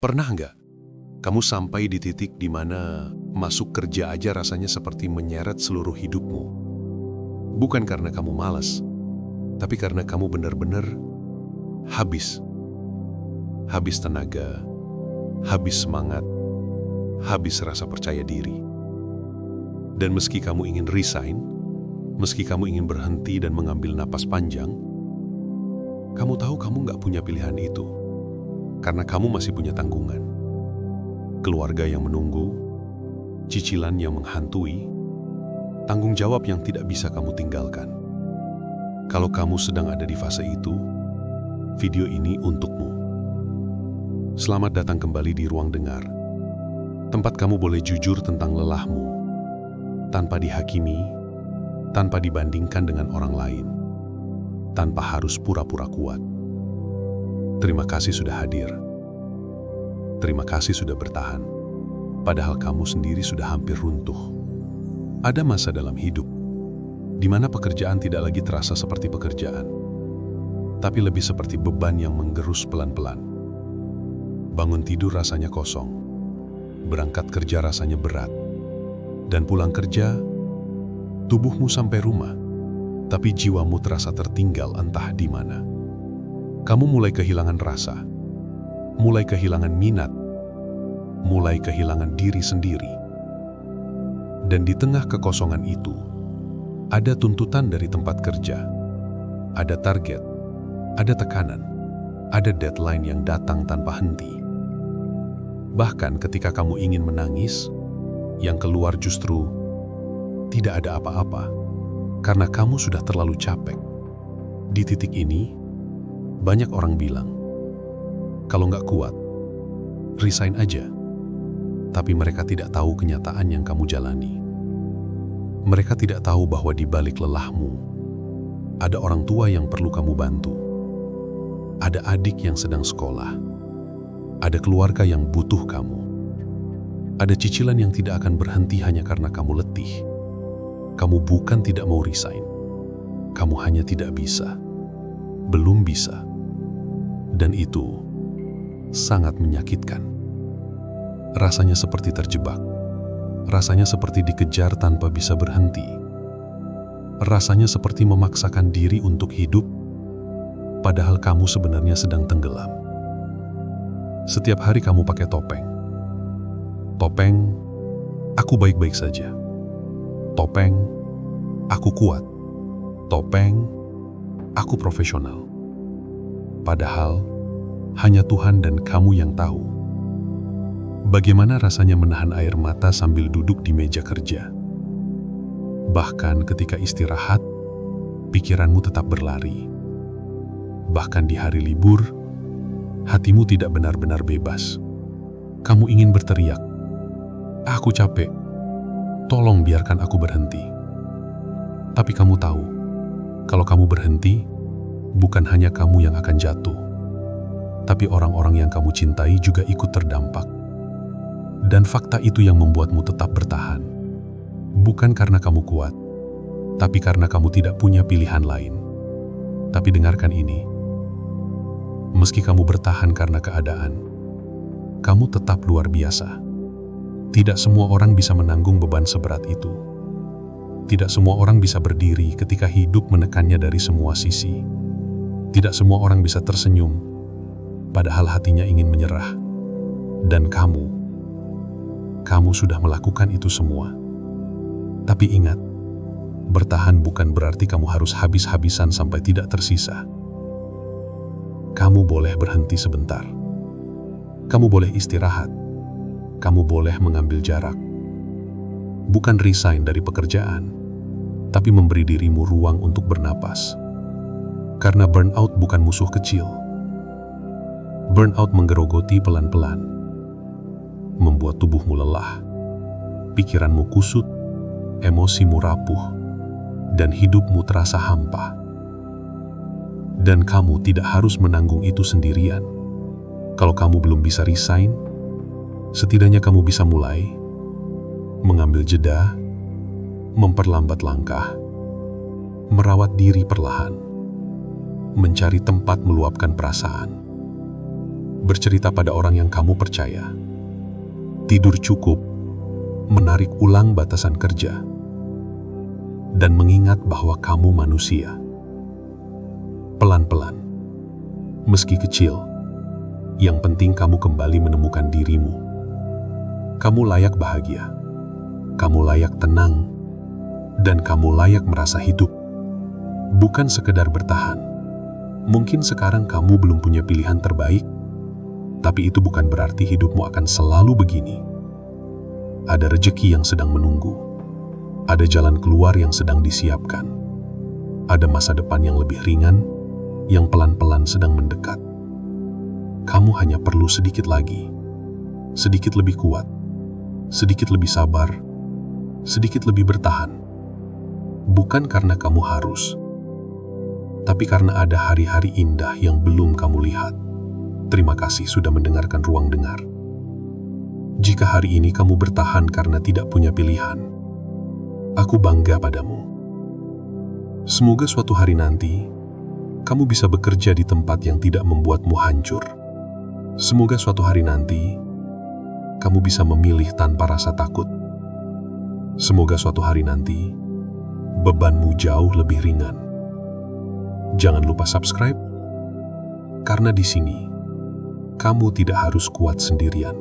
Pernah nggak kamu sampai di titik di mana masuk kerja aja rasanya seperti menyeret seluruh hidupmu? Bukan karena kamu malas, tapi karena kamu benar-benar habis. Habis tenaga, habis semangat, habis rasa percaya diri. Dan meski kamu ingin resign, meski kamu ingin berhenti dan mengambil napas panjang, kamu tahu kamu nggak punya pilihan itu. Karena kamu masih punya tanggungan. Keluarga yang menunggu, cicilan yang menghantui, tanggung jawab yang tidak bisa kamu tinggalkan. Kalau kamu sedang ada di fase itu, video ini untukmu. Selamat datang kembali di Ruang Dengar. Tempat kamu boleh jujur tentang lelahmu, tanpa dihakimi, tanpa dibandingkan dengan orang lain, tanpa harus pura-pura kuat. Terima kasih sudah hadir. Terima kasih sudah bertahan. Padahal kamu sendiri sudah hampir runtuh. Ada masa dalam hidup di mana pekerjaan tidak lagi terasa seperti pekerjaan, tapi lebih seperti beban yang menggerus pelan-pelan. Bangun tidur rasanya kosong, berangkat kerja rasanya berat, dan pulang kerja, tubuhmu sampai rumah, tapi jiwamu terasa tertinggal entah di mana. Kamu mulai kehilangan rasa, mulai kehilangan minat, mulai kehilangan diri sendiri. Dan di tengah kekosongan itu, ada tuntutan dari tempat kerja, ada target, ada tekanan, ada deadline yang datang tanpa henti. Bahkan ketika kamu ingin menangis, yang keluar justru tidak ada apa-apa, karena kamu sudah terlalu capek. Di titik ini, banyak orang bilang, kalau nggak kuat, resign aja. Tapi mereka tidak tahu kenyataan yang kamu jalani. Mereka tidak tahu bahwa di balik lelahmu, ada orang tua yang perlu kamu bantu. Ada adik yang sedang sekolah. Ada keluarga yang butuh kamu. Ada cicilan yang tidak akan berhenti hanya karena kamu letih. Kamu bukan tidak mau resign. Kamu hanya tidak bisa. Belum bisa. Dan itu sangat menyakitkan. Rasanya seperti terjebak. Rasanya seperti dikejar tanpa bisa berhenti. Rasanya seperti memaksakan diri untuk hidup, padahal kamu sebenarnya sedang tenggelam. Setiap hari kamu pakai topeng. Topeng, aku baik-baik saja. Topeng, aku kuat. Topeng, aku profesional. Padahal, hanya Tuhan dan kamu yang tahu. Bagaimana rasanya menahan air mata sambil duduk di meja kerja? Bahkan ketika istirahat, pikiranmu tetap berlari. Bahkan di hari libur, hatimu tidak benar-benar bebas. Kamu ingin berteriak, "Aku capek, tolong biarkan aku berhenti." Tapi kamu tahu, kalau kamu berhenti, bukan hanya kamu yang akan jatuh, tapi orang-orang yang kamu cintai juga ikut terdampak. Dan fakta itu yang membuatmu tetap bertahan. Bukan karena kamu kuat, tapi karena kamu tidak punya pilihan lain. Tapi dengarkan ini. Meski kamu bertahan karena keadaan, kamu tetap luar biasa. Tidak semua orang bisa menanggung beban seberat itu. Tidak semua orang bisa berdiri ketika hidup menekannya dari semua sisi. Tidak semua orang bisa tersenyum, padahal hatinya ingin menyerah. Dan kamu sudah melakukan itu semua. Tapi ingat, bertahan bukan berarti kamu harus habis-habisan sampai tidak tersisa. Kamu boleh berhenti sebentar. Kamu boleh istirahat. Kamu boleh mengambil jarak. Bukan resign dari pekerjaan, tapi memberi dirimu ruang untuk bernapas. Karena burnout bukan musuh kecil. Burnout menggerogoti pelan-pelan, membuat tubuhmu lelah, pikiranmu kusut, emosimu rapuh, dan hidupmu terasa hampa. Dan kamu tidak harus menanggung itu sendirian. Kalau kamu belum bisa resign, setidaknya kamu bisa mulai mengambil jeda, memperlambat langkah, merawat diri perlahan, mencari tempat meluapkan perasaan. bercerita pada orang yang kamu percaya, tidur cukup, menarik ulang batasan kerja, dan mengingat bahwa kamu manusia. Pelan-pelan, meski kecil, yang penting kamu kembali menemukan dirimu. Kamu layak bahagia, kamu layak tenang, dan kamu layak merasa hidup. Bukan sekedar bertahan. Mungkin sekarang kamu belum punya pilihan terbaik, tapi itu bukan berarti hidupmu akan selalu begini. Ada rejeki yang sedang menunggu. Ada jalan keluar yang sedang disiapkan. Ada masa depan yang lebih ringan, yang pelan-pelan sedang mendekat. Kamu hanya perlu sedikit lagi, sedikit lebih kuat, sedikit lebih sabar, sedikit lebih bertahan. Bukan karena kamu harus, tapi karena ada hari-hari indah yang belum kamu lihat. Terima kasih sudah mendengarkan Ruang Dengar. Jika hari ini kamu bertahan karena tidak punya pilihan, aku bangga padamu. Semoga suatu hari nanti, kamu bisa bekerja di tempat yang tidak membuatmu hancur. Semoga suatu hari nanti, kamu bisa memilih tanpa rasa takut. Semoga suatu hari nanti, bebanmu jauh lebih ringan. Jangan lupa subscribe, karena di sini, kamu tidak harus kuat sendirian.